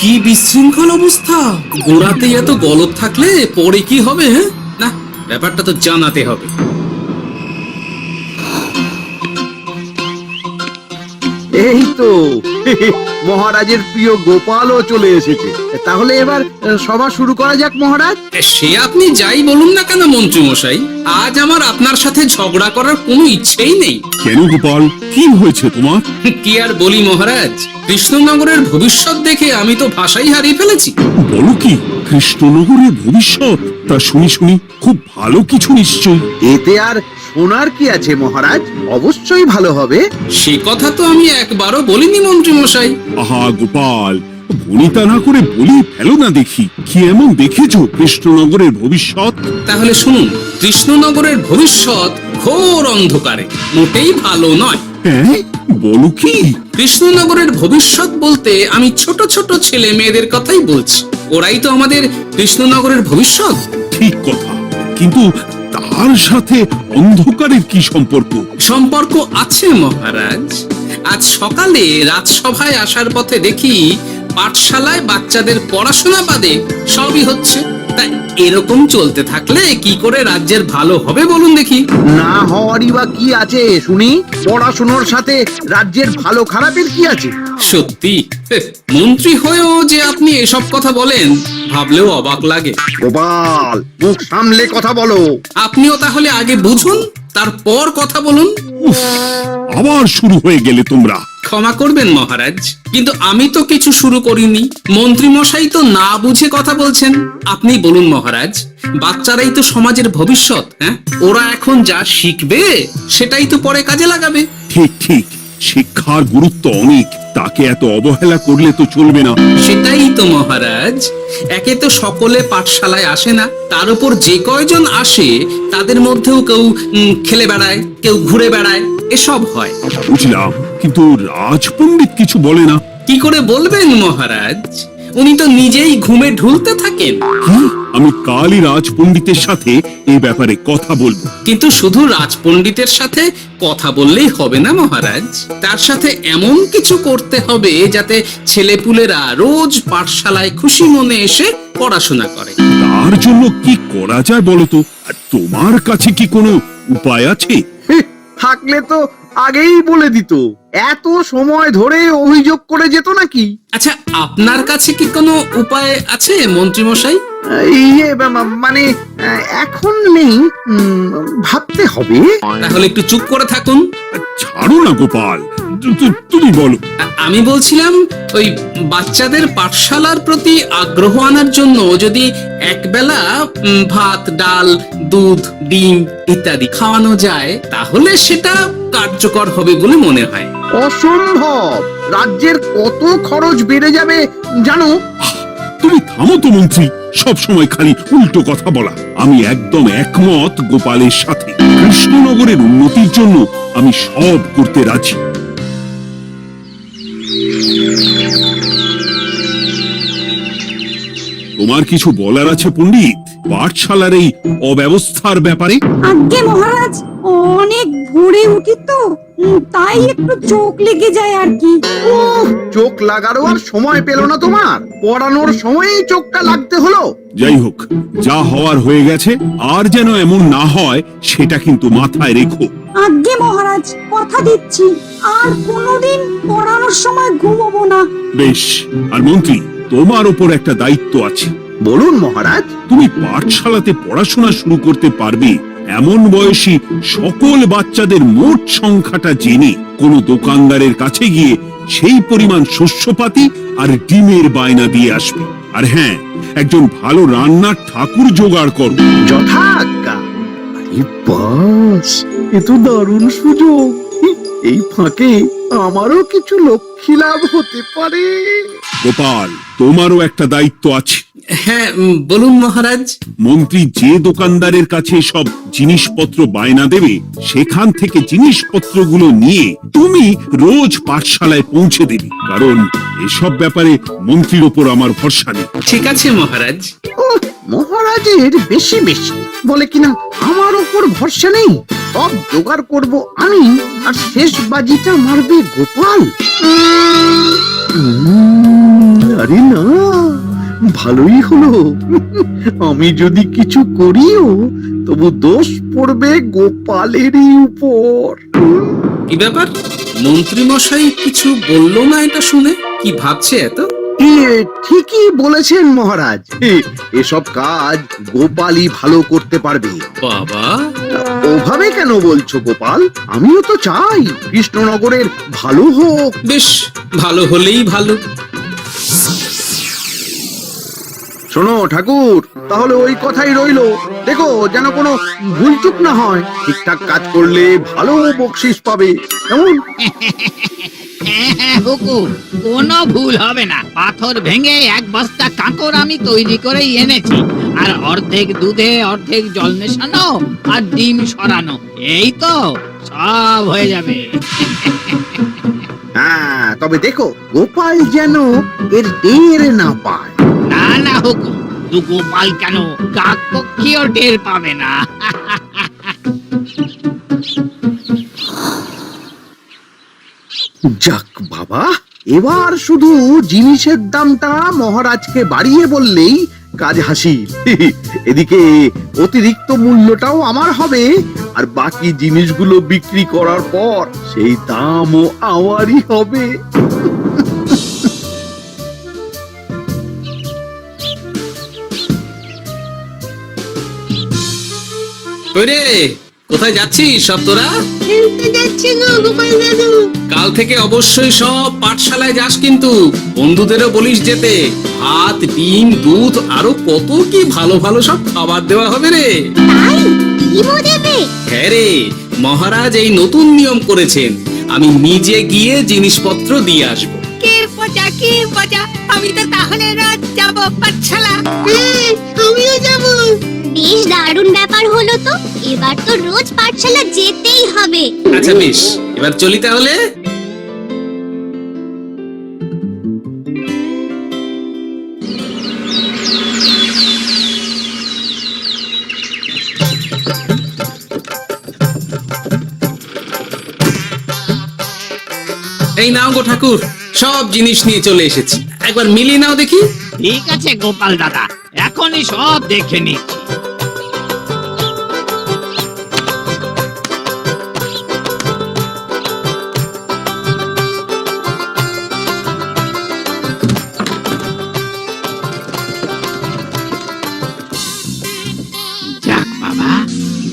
কি বিশৃঙ্খল অবস্থা! গোড়াতে এত গলদ থাকলে পরে কি হবে? না, ব্যাপারটা তো জানাতে হবে। এই তো মহারাজের প্রিয় গোপালও চলে এসেছে। তাহলে এবার সভা শুরু করা যাক মহারাজ। সে আপনি যাই বলুন না কেন মন্ত্রী মশাই, আজ আমার আপনার সাথে ঝগড়া করার কোনো ইচ্ছেই নেই। কেন গোপাল, কি হয়েছে তোমার? কি আর বলি মহারাজ, কৃষ্ণনগরের ভবিষ্যৎ দেখে আমি তো ভাষাই হারিয়ে ফেলেছি। বলো কি, কৃষ্ণনগরের ভবিষ্যৎ? তা শুনি খুব ভালো কিছু নিশ্চয়ই। এতে আর শোনার কি আছে মহারাজ, অবশ্যই ভালো হবে। সে কথা তো আমি একবারও বলিনি মন্ত্রী মশাই। আহা গোপাল, ভনিতা না করে বলি ফেলো না দেখি, কি এমন দেখেছো কৃষ্ণনগরের ভবিষ্যৎ? তাহলে শুনুন, কৃষ্ণনগরের ভবিষ্যৎ ঘোর অন্ধকারে, মোটেই ভালো নয়। হ্যাঁ, বলো কি? কৃষ্ণনগরের ভবিষ্যৎ বলতে আমি ছোট ছোট ছেলে মেয়েদের কথাই বলছি। ওরাই তো আমাদের কৃষ্ণনগরের ভবিষ্যৎ। ঠিক কথা, কিন্তু তার সাথে অন্ধকারের কি সম্পর্ক? সম্পর্ক আছে মহারাজ। আজ সকালে রাজসভায় আসার পথে দেখি পাঠশালায় বাচ্চাদের পড়াশোনা বাদে সবই হচ্ছে। তাই এরকম চলতে থাকলে কি করে রাজ্যের ভালো হবে বলুন দেখি? না হওয়ারই বা কি আছে শুনি? পড়াশোনার সাথে রাজ্যের ভালো খারাপের কি আছে? সত্যি মন্ত্রী হয়েও যে আপনি এসব কথা বলেন, ভাবলেও অবাক লাগে। গোপাল, মুখ সামলে কথা বলো। আপনিও তাহলে আগে বুঝুন, তারপর কথা বলুন। উফ, আবার শুরু হয়ে গেলে তোমরা। ক্ষমা করবেন মহারাজ, কিন্তু আমি তো কিছু শুরু করিনি। মন্ত্রী মশাই তো না বুঝে কথা বলছেন। আপনি বলুন মহারাজ, বাচ্চারাই তো সমাজের ভবিষ্যৎ। ওরা এখন যা শিখবে সেটাই তো পরে কাজে লাগাবে। ঠিক ঠিক, শিক্ষার গুরুত্ব অনেক, তাকে এত অবহেলা করলে তো চলবে না। সেটাই তো মহারাজ, একে তো সকলে পাঠশালায় আসে না, তার উপর যে কয়জন আসে তাদের মধ্যেও কেউ খেলে বেড়ায়, কেউ ঘুরে বেড়ায়, এসব হয়। বুঝলাম, কিন্তু রাজপণ্ডিত কিছু বলে না। কি করে বলবেন মহারাজ? উনি তো নিজেই ঘুমে ঢুলতে থাকেন। কি? আমি কালই রাজপণ্ডিতের সাথে এই ব্যাপারে কথা বলবো। কিন্তু শুধু রাজপণ্ডিতের সাথে কথা বললেই হবে না মহারাজ, তার সাথে এমন কিছু করতে হবে যাতে ছেলেপুলেরা রোজ পাঠশালায় খুশি মনে এসে পড়াশোনা করে। তার জন্য কি করা যায় বলো তো? আর তোমার কাছে কি কোনো উপায় আছে? থাকলে তো আগেই বলে দিত, এত সময় ধরে অভিযোগ করে যেত নাকি? আচ্ছা, আপনার কাছে কি কোনো উপায় আছে মন্ত্রী মশাই? মানে এখন নেই, ভাবতে হবে। তাহলে একটু চুপ করে থাকুন। ছাড়ো না গোপাল, তুমি বলো। আমি বলছিলাম, ওই বাচ্চাদের পাঠশালার প্রতি আগ্রহ আনার জন্য যদি একবেলা ভাত, ডাল, দুধ, ডিম ইত্যাদি খাওয়ানো যায়, তাহলে সেটা কার্যকর হবে বলে মনে হয়। অসম্ভব! রাজ্যের কত খরচ বেড়ে যাবে জানো? তুমি থামো তো মন্ত্রী, সব সময় খালি উল্টো কথা বলা। আমি একদম একমত গোপালের সাথে। কৃষ্ণনগরের উন্নতির জন্য আমি সব করতে রাজি। তোমার কিছু বলার আছে পণ্ডিত পাঠশালার এই অব্যবস্থার ব্যাপারে? আজ্ঞে মহারাজ, অনেক ভোরে উঠি তো, তাই একটু চোখ লেগে যায় আর কি। চোখ লাগারও আর সময় পেল না তোমার? পড়ানোর সময়ই চোখটা লাগতে হলো। যাই হোক, যা হওয়ার হয়ে গেছে, আর যেন এমন না হয় সেটা কিন্তু মাথায় রেখো। আজ্ঞে মহারাজ, কথা দিচ্ছি আর কোনোদিন পড়ানোর সময় ঘুমোবো না। বেশ, আর মন্ত্রী, তোমার উপর একটা দায়িত্ব আছে। বলুন মহারাজ। তুমি পাঠশালাতে পড়াশোনা শুরু করতে পারবে এমন বয়সী সকল বাচ্চাদের মোট সংখ্যাটা জেনে কোন দোকানদারের কাছে গিয়ে সেই পরিমাণ শস্যপাতি আর ডিমের বায়না দিয়ে আসবে। আর হ্যাঁ, একজন ভালো রান্নার ঠাকুর জোগাড় করো। যথাজ্ঞা। আরে বাস, এ তো দারুণ সুযোগ। এই ফাঁকে আমারও কিছু লক্ষ্মী লাভ হতে পারে। গোপাল, তোমারও একটা দায়িত্ব আছে। হ্যাঁ, বলুন মহারাজ। মন্ত্রী যে দোকানদারের কাছে সব জিনিসপত্র বায়না দেবে সেখান থেকে জিনিসপত্রগুলো নিয়ে তুমি রোজ পাঠশালায় পৌঁছে দেবে, কারণ এসব ব্যাপারে মন্ত্রীর ওপর আমার ভরসা নেই। ঠিক আছে মহারাজ। ও মহারাজের বেশি বেশি বলে কিনা আমার ওপর ভরসা নেই, সব জোগাড় করব আমি, আর শেষ বাজিটা মারবে গোপাল। আরে না, ভালোই হলো। আমি যদি কিছু করিও তবু দোষ পড়বে গোপালেরই উপর। কি ব্যাপার, মন্ত্রী মশাই কিছু বললো না এটা শুনে? কি ভাবছে এত? ঠিকই বলেছেন মহারাজ, এসব কাজ গোপালই ভালো করতে পারবে। বাবা, ওভাবে কেন বলছো গোপাল? আমিও তো চাই কৃষ্ণনগরের ভালো হোক। বেশ, ভালো হলেই ভালো। শোনো ঠাকুর, তাহলে ওই কথাই রইলো, দেখো যেন কোনো ভুলচুক না হয়। ঠিকঠাক কাজ করলে ভালো বকশিস পাবে, কেমন? হ্যাঁ হুকুম, কোনো ভুল হবে না। পাথর ভেঙে এক বস্তা কাঁকর আমি তৈরি করেই এনেছি, আর অর্ধেক দুধে অর্ধেক জল মেশানো আর ডিম সরানো, এই তো সব হয়ে যাবে। হ্যাঁ, তবে দেখো গোপাল যেন এর টের না পায়। না না হুকুম, দু গোপাল কেন, কাক পক্ষীও টের পাবে না। যাক বাবা, এবার শুধু জিনিসের দামটা মহারাজকে বাড়িয়ে বললেই কাজ হাসিল। এদিকে অতিরিক্ত মূল্যটাও আমার হবে, আর বাকি জিনিসগুলো বিক্রি করার পর সেই দামও আমারই হবে। ওরে, কোথায় যাচ্ছিস সব তোরা? কাল থেকে অবশ্যই সব পাঠশালায় যাস, কিন্তু বন্ধুদেরও বলিস যেতে। ভাত, ডিম, দুধ, আরো কত কি ভালো ভালো সব খাবার দেওয়া হবে রে। হ্যাঁ রে, মহারাজ এই নতুন নিয়ম করেছেন, আমি নিজে গিয়ে জিনিসপত্র দিয়ে আসবো। আমি তো তাহলে রাত যাব পাঠশালা। আমিও যাব। বেশ দারুণ ব্যাপার হলো তো, এবার তো রোজ পাঠশালা যেতেই হবে। আচ্ছা বেশ, এবার চলি তাহলে। এই নাও গো ঠাকুর, সব জিনিস নিয়ে চলে এসেছি, একবার মিলিয়ে নাও দেখি। ঠিক আছে গোপাল দাদা, এখনই সব দেখে নিচ্ছি। যাক বাবা,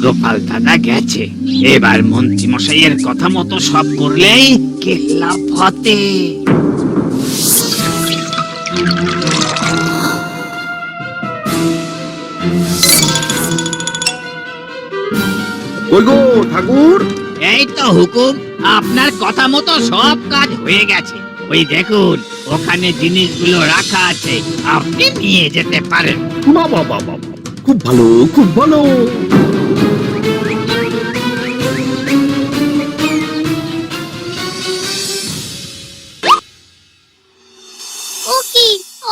গোপাল দাদা গেছে, এবার মন্ত্রী মশাইয়ের কথা মতো সব করলেই কেল্লা ফতে। কই গো ঠাকুর? এই তো হুকুম, আপনার কথা মতো সব কাজ হয়ে গেছে। ওই দেখুন, ওখানে জিনিসগুলো রাখা আছে, আপনি নিয়ে যেতে পারেন। বাবা বাবা, খুব ভালো, খুব ভালো। ও কি,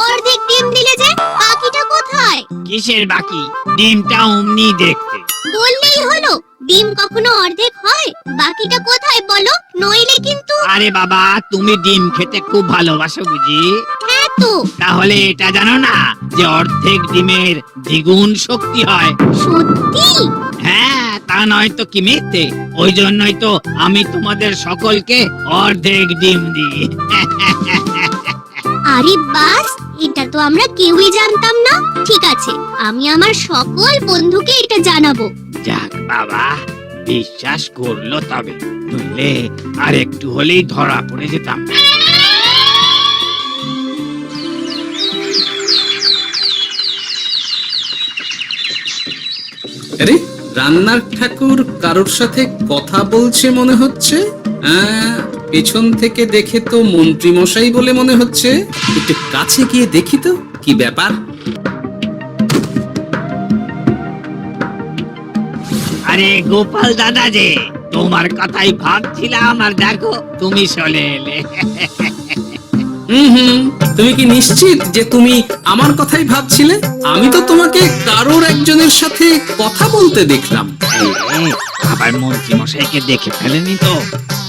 অর্ধেক ডিম দিলে যে, বাকিটা কোথায়? কিসের বাকি? ডিমটা অমনি দেখতে। বললেই হলো, ডিম কখনো অর্ধেক হয়? বাকিটা কোথায় বলো, নইলে কিন্তু। আরে বাবা, তুমি ডিম খেতে খুব ভালোবাসো বুঝি? হ্যাঁ তো। তাহলে এটা জানো না যে অর্ধেক ডিমের দ্বিগুণ শক্তি হয়? সত্যি? হ্যাঁ, তা নয় তো কি মিথ্যে? ওই জন্যই তো আমি তোমাদের সকলকে অর্ধেক ডিম দিই। আরে বাস, এটা তো আমরা কেউই জানতাম না। ঠিক আছে, আমি আমার সকল বন্ধুকে এটা জানাবো। যাক বাবা, বিশ্বাস করলো তবে, নইলে আর একটু হলেই ধরা পড়ে যেতাম। আরে, রান্নার ঠাকুর কারোর সাথে কথা বলছে মনে হচ্ছে। পেছন থেকে দেখে তো মন্ত্রী মশাই বলে মনে হচ্ছে। একটু কাছে গিয়ে দেখি তো কি ব্যাপার। আরে গোপাল দাদা যে, তোমার কথাই ভাবছিলাম আর দেখো তুমি চলে এলে। হুম, তুমি কি নিশ্চিত যে তুমি আমার কথাই ভাবছিলে? আমি তো তোমাকে কারোর একজনের সাথে কথা বলতে দেখলাম। এই, আবার মন্ত্রী মশাইকে দেখে ফেলেনি তো?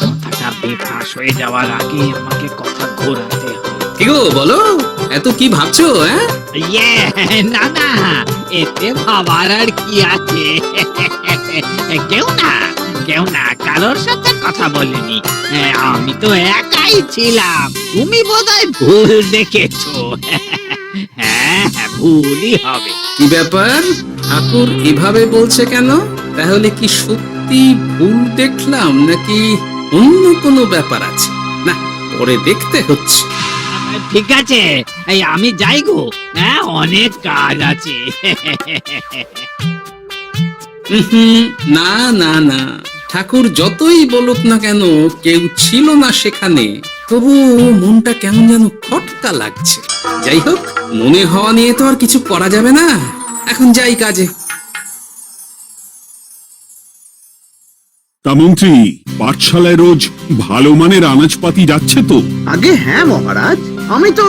কথাটা বেফাঁস হয়ে যাওয়ার আগে আমাকে কথা ঘোরাতে হবে। কি গো বলো, এত কি ভাবছো? হ্যাঁ, ইয়ে, না না, এতে ভাবার আর কি আছে? কেউ না কারোর সাথে কথা বলিনি। আমি তো একাই ছিলাম। তুমি বোধহয় ভুল দেখেছো। হ্যাঁ, ভুলই হবে। কি ব্যাপার, ঠাকুর এভাবে বলছে কেন? তাহলে কি সত্যি ভুল দেখলাম নাকি অন্য কোনো ব্যাপার আছে? না, পরে দেখতে হচ্ছে। ঠিক আছে, এই আমি যাই গো। হ্যাঁ, অনেক কাজ আছে। হুম, না না না, ঠাকুর যতই বলুক না কেন, কেউ ছিল না সেখানে, তবু মনটা কেমন যেন খটকা লাগছে। যাই হোক, মনে হওয়া নিয়ে তো আর কিছু করা যাবে না। এখন যাই কাজে। তা মন্ত্রী, পাঠশালায় রোজ ভালো মানের আনাজপাতি যাচ্ছে তো? আগে হ্যাঁ মহারাজ, আমি তো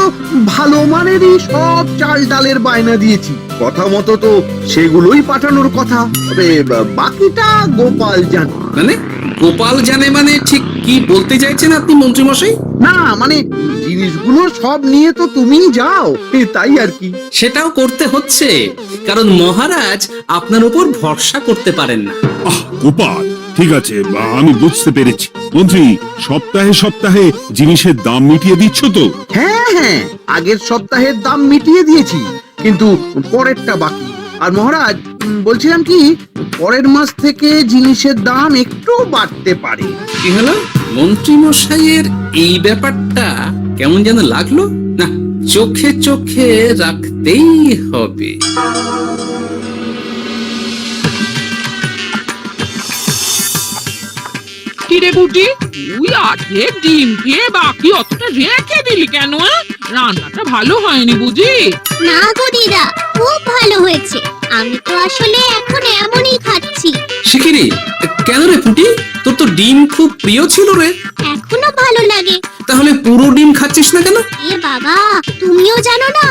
ভালো মানেরই সব চাল ডালের বায়না দিয়েছি। কথা মতো তো সেগুলোই পাঠানোর কথা। তবে বাকিটা গোপাল জানে। মানে গোপাল জানে মানে ঠিক কি বলতে চাইছেন আপনি মন্ত্রী মশাই? না মানে জিনিসগুলো সব নিয়ে তো তুমিই যাও, তাই আর কি। সেটাও করতে হচ্ছে, কারণ মহারাজ আপনার উপর ভরসা করতে পারেন না। আহ গোপাল, ঠিক আছে, আমি বুঝতে পেরেছি। মন্ত্রী, সপ্তাহে সপ্তাহে জিনিসের দাম মিটিয়ে দিচ্ছ তো? হ্যাঁ হ্যাঁ, আগের সপ্তাহের দাম মিটিয়ে দিয়েছি, কিন্তু পরেরটা বাকি। আর মহারাজ, বলছিলাম কি, পরের মাস থেকে জিনিসের দাম একটু বাড়তে পারে। কি হলো? মন্ত্রী মশাইয়ের এই ব্যাপারটা কেমন যেন লাগলো না, চোখে চোখে রাখতেই হবে। কিরে বুটি, তুই আজকে ডিম দিয়ে বাকি অতটা রেখে দিলি কেন? রান্নাটা ভালো হয়নি বুঝি? না গো দিদা, খুব ভালো হয়েছে। আমি তো আসলে এখন এমনই খাচ্ছি। শিখিরি, কেন রে পুটি? তোর তো ডিম খুব প্রিয় ছিল রে। এখনো ভালো লাগে। তাহলে পুরো ডিম খাচ্ছিস না কেন? এ বাবা, তুমিও জানো না,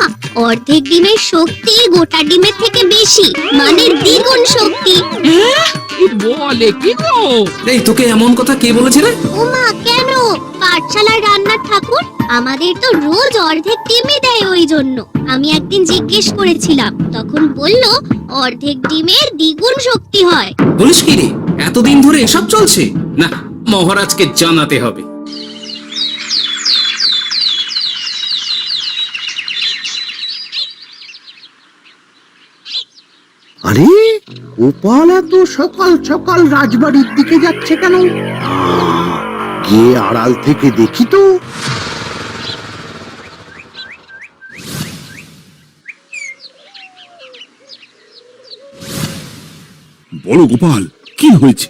অর্ধেক ডিমের শক্তি গোটা ডিমের থেকে বেশি, মানে দ্বিগুণ শক্তি। কি বলে কি গো? এই, তোকে এমন কথা কে বলেছে রে? ওমা, কেন? পাঠশালার রান্নার ঠাকুর আমাদের তো রোজ অর্ধেক ডিমই দেয়, ওই জন্য আমি একদিন জিজ্ঞেস করেছিলাম, তখন বলল অর্ধেক ডিমের দ্বিগুণ শক্তি হয়। বলিস কি রে? এতদিন ধরে এসব চলছে? না, মহারাজকে জানাতে হবে। আরে গোপাল এত সকাল সকাল রাজবাড়ির দিকে যাচ্ছে কেন? গিয়ে আড়াল থেকে দেখি তো। বলো গোপাল, কি হয়েছে?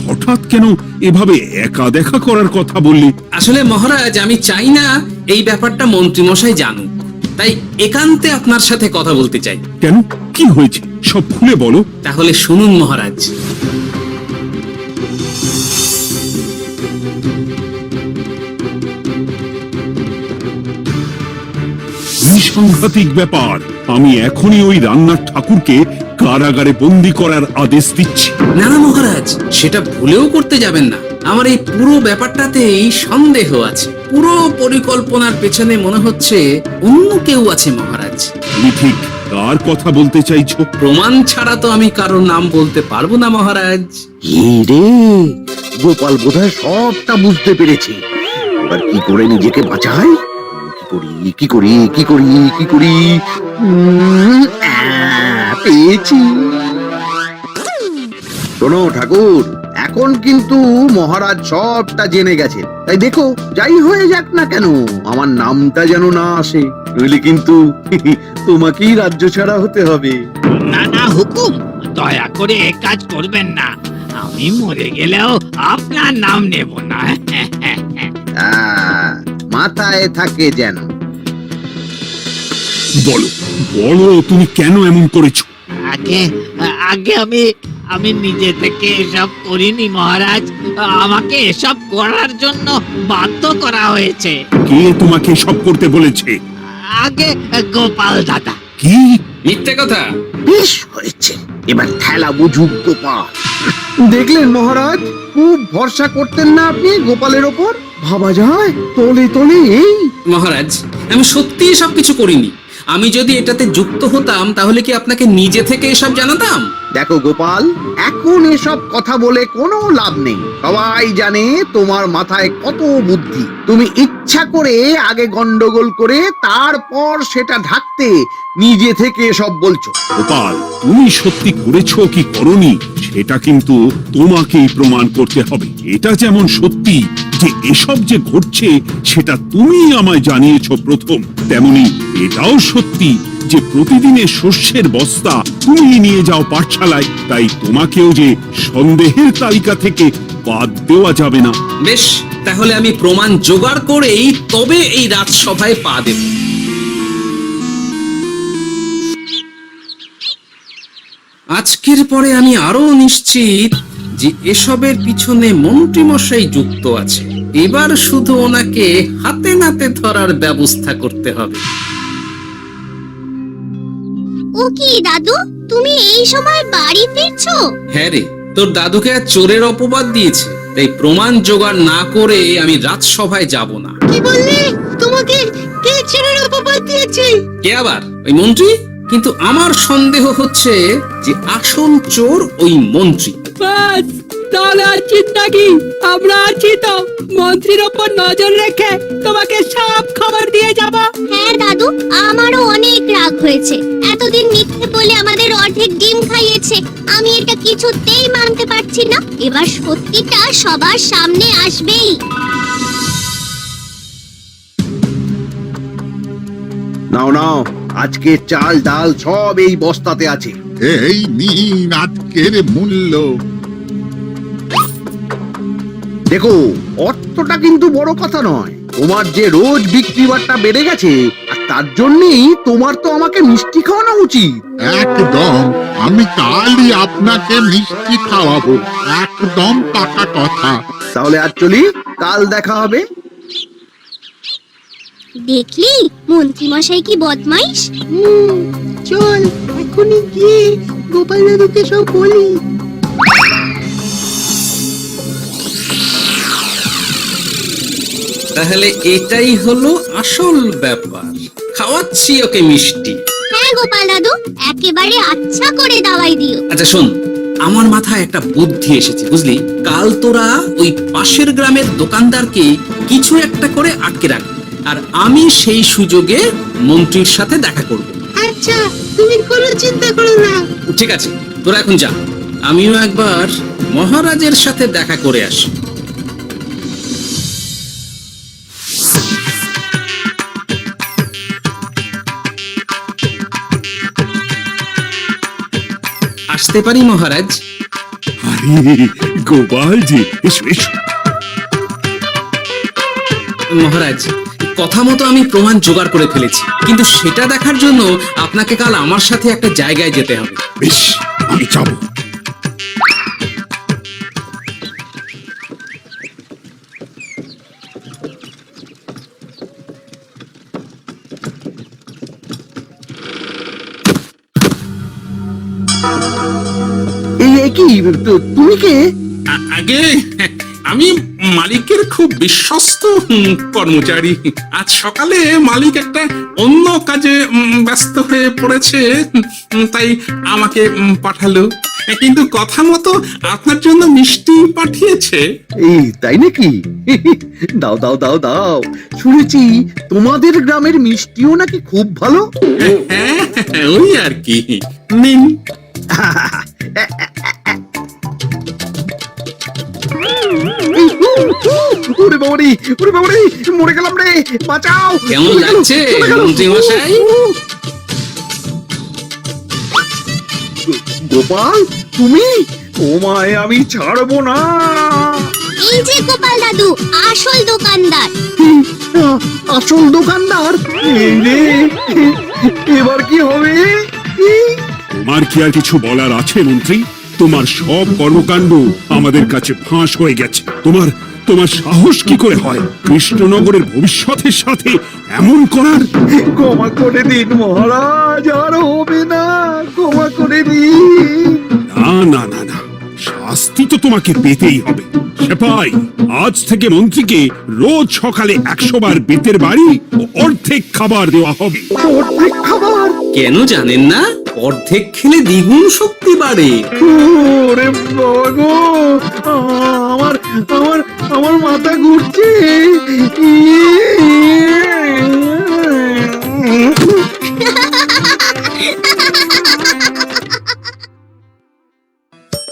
হঠাৎ কেন এভাবে একা দেখা করার কথা বললি? আসলে মহারাজ, আমি চাই না এই ব্যাপারটা মন্ত্রী মশাই জানুক, তাই একান্তে আপনার সাথে কথা বলতে চাই। কেন, কি হয়েছে সব খুলে বলো। তাহলে শুনুন মহারাজ। সাংঘাতিক ব্যাপার। আমি এখনই ওই রান্নার ঠাকুরকে কারাগারে বন্দি করার আদেশ দিচ্ছি। না না মহারাজ, সেটা ভুলেও করতে যাবেন না। আমার এই পুরো ব্যাপারটাতেই সন্দেহ আছে। পুরো পরিকল্পনার পেছনে মনে হচ্ছে অন্য কেউ আছে মহারাজ। তুমি ঠিক কার কথা বলতে চাইছো? প্রমাণ ছাড়া তো আমি কারোর নাম বলতে পারবো না মহারাজ। রে, গোপাল বোধহয় সবটা বুঝতে পেরেছে। এবার কি করে নিজেকে বাঁচাই? কি করি? পেয়েছি। শোনো ঠাকুর, এখন কিন্তু মহারাজ সবটা জেনে গেছে, তাই দেখো যাই হয়ে যাক না কেন, আমার নামটা যেন না আসে, নইলে কিন্তু তোমাকেই রাজ্য ছাড়া হতে হবে। না না হুকুম, দয়া করে এ কাজ করবেন না। আমি মরে গেলেও আপনার নাম নেব না। মাথায় থাকে যেন। বলো বলো, তুমি কেন এমন করেছো? আগে আগে আমি আমি নিজে থেকে এসব করিনি মহারাজ, আমাকে এসব করার জন্য বাধ্য করা হয়েছে। কে তোমাকে সব করতে বলেছে? আগে গোপাল দাদা। কি? মিথ্যে কথা। বেশ হয়েছে, এবার ঠেলা বুঝুক গোপাল। দেখলেন মহারাজ, খুব ভরসা করতেন না আপনি গোপালের ওপর? ভাবা যায় তলে তলে এই। মহারাজ, আমি সত্যি সবকিছু করিনি। আমি যদি এটাতে যুক্ত হতাম তাহলে কি আপনাকে নিজে থেকে এসব জানাতাম? দেখো গোপাল, এখন এসব কথা বলে কোনো লাভ নেই। সবাই জানে তোমার মাথায় কত বুদ্ধি। তুমি ইচ্ছা করে আগে গন্ডগোল করে তারপর সেটা ঢাকতে নিজে থেকে সব বলছো। গোপাল, তুমি সত্যি করেছো কি করনি সেটা কিন্তু তোমাকেই প্রমাণ করতে হবে। এটা যেমন সত্যি যে এসব যে ঘটছে সেটা তুমি আমায় জানিয়েছো প্রথম, তেমনি এটাও সত্যি যে প্রতিদিনের শস্যের বস্তা তুমি নিয়ে যাও পাঠশালায়, তাই তোমাকেও যে সন্দেহের তালিকা থেকে বাদ দেওয়া যাবে না। বেশ, তাহলে আমি প্রমাণ জোগাড় করেই তবে এই রাজসভায় পা দেব। আজকের পরে আমি আরো নিশ্চিত যে এসবের পিছনে মন্ত্রীমশাই যুক্ত আছে। এবার শুধু ওনাকে হাতে নাতে ধরার ব্যবস্থা করতে হবে। ও কি দাদু, তুমি এই সময় বাড়ি ফিরছো? হ্যাঁ রে, তোর দাদুকে আর চোরের অপবাদ দিয়েছে, তাই প্রমাণ জোগাড় না করে আমি রাজসভায় যাব না। কি বললে? তোমাকে কে চোরের অপবাদ দিয়েছে? কে আবার? ওই মন্ত্রী? কিন্তু আমার সন্দেহ হচ্ছে যে আসল চোর ওই মন্ত্রী। বাস, তাহলে আর চিন্তা কি, আমরা আছি তো। মন্ত্রীর ওপর নজর রেখে তোমাকে সব খবর দিয়ে যাব। হ্যাঁ দাদু, আমারও অনেক রাগ হয়েছে। এতদিন মিথ্যে বলে আমাদের অর্ধেক ডিম খাইয়েছে। আমি এটা কিছুতেই মানতে পারছি না। এবার সত্যিটা সবার সামনে আসবেই। নাও নাও, আজকে চাল ডাল সব এই বস্তাতে আছে। এই নিন আজকের মূল্য। দেখো, অর্থটা কিন্তু বড় কথা নয়। তোমার যে রোজ বিক্রি বাট্টা বেড়ে গেছে, আর তার জন্যই তোমার তো আমাকে মিষ্টি খাওয়ানো উচিত। একদম, আমি কালই আপনাকে মিষ্টি খাওয়াবো, একদম পাকা কথা। তাহলে আজ চলি, কাল দেখা হবে। দেখলি মন্ত্রী মশাই কি বদমাইশ। চল এখনই গিয়ে গোপাল দাদুকে সব বলি। তাহলে এটাই হলো আসল ব্যাপার। খাওয়াচ্ছি ওকে মিষ্টি। হ্যাঁ গোপাল দাদু, একেবারে আচ্ছা করে দাওয়াই দিও। আচ্ছা শোন, আমার মাথায় একটা বুদ্ধি এসেছে, বুঝলি? কাল তোরা ওই পাশের গ্রামের দোকানদারকে কিছু একটা করে আটকে রাখ, আর আমি সেই সুযোগে মন্ত্রীর সাথে দেখা করব। আচ্ছা, তুমি কোনো চিন্তা করো না। ঠিক আছে, তোরা এখন যা, আমিও একবার মহারাজের সাথে দেখা করে আসি। আসতে পারি মহারাজ? আরে গোপাল যে, এসো এসো। মহারাজ, কথা মতো আমি প্রমাণ জোগাড় করে ফেলেছি, কিন্তু সেটা দেখার জন্য আপনাকে কাল আমার সাথে একটা জায়গায় যেতে হবে। বেশ, আমি যাব। এই কি, তুমি কে? আগে আমি মালিকের খুব বিশ্বস্ত কর্মচারী। আজ সকালে মালিক একটা অন্য কাজে ব্যস্ত হয়ে পড়েছে, তাই আমাকে পাঠালো। কিন্তু কথা মতো আপনার জন্য মিষ্টি পাঠিয়েছে। এই তাই নাকি? দাও দাও দাও দাও, শুনেছি তোমাদের গ্রামের মিষ্টিও নাকি খুব ভালো। হ্যাঁ, ওই আর কি। নিন। ওরে বাবারে, ওরে বাবারে, মরে গেলাম রে, বাঁচাও। কেমন লাগছে মন্ত্রী মশাই? গোপাল, তুমি? তোমায় আমি ছাড়বো না। এই যে গোপাল দাদু, আসল দোকানদার। আসল দোকানদার? এই রে, এবার কি হবে? তোমার কি আর কিছু বলার আছে মন্ত্রী? তোমার সব কর্মকাণ্ড আমাদের কাছে ফাঁস হয়ে গেছে। তোমার সাহস কি করে হয় কৃষ্ণনগরের ভবিষ্যতের সাথে এমন করার? ক্ষমা করে দিন মহারাজ, আর হবে না, ক্ষমা করে দিন। না না না না, শাস্তি তো তোমাকে পেতেই হবে। সেপাই, আজ থেকে মন্ত্রীকে রোজ সকালে 100 বার বেতের বাড়ি ও অর্ধেক খাবার দেওয়া হবে। অর্ধেক খাবার? কেন জানেন না? অর্ধেক খেলে দ্বিগুণ শক্তি বাড়ে। ওরে বাবা গো, আমার আমার আমার মাথা ঘুরছে।